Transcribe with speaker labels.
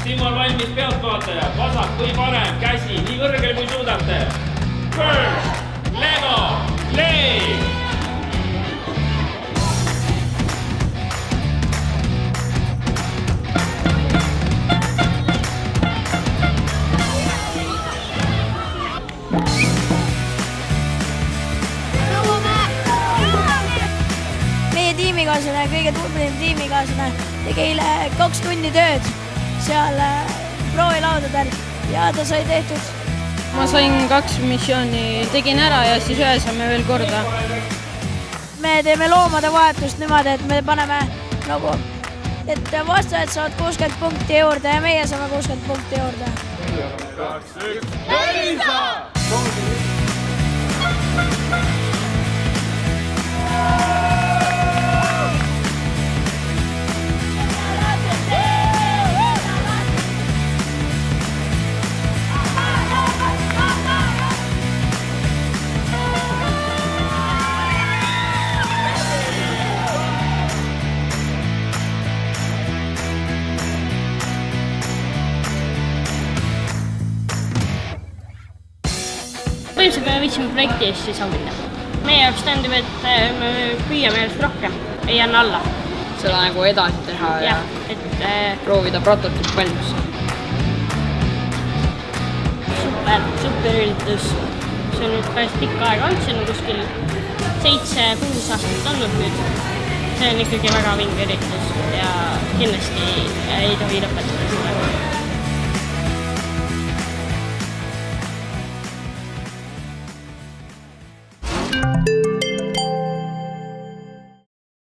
Speaker 1: Siin on valmis pealtvaataja, vasak või parem, käsi, nii kõrgel kui suudate. First, Lego, play!
Speaker 2: Meie tiimikaaslane, kõige tublim tiimikaaslane tegi eile 2 tundi tööd seal proovilaudadel ja ta sai tehtud.
Speaker 3: Ma sain 2 missiooni, tegin ära ja siis ühe saame veel korda.
Speaker 2: Me teeme loomade vahetust niimoodi, et me paneme nagu, et vastajad saavad 60 punkti juurde ja meie saame 60 punkti juurde.
Speaker 4: 2, 1, Elisa!
Speaker 5: Põhimõtteliselt me võtsime projekti eest siis auhinna. Meie jaoks tähendab, et me püüame ennast rohkem, ei anna alla.
Speaker 3: Seda nagu edasi teha ja proovida prototüüp valmis.
Speaker 5: Super üritus. See on nüüd päris pikka aega olnud, see on kuskil 7-6 aastat olnud nüüd. See on ikkagi väga vinge üritus ja kindlasti ei tohi lõpetada seda.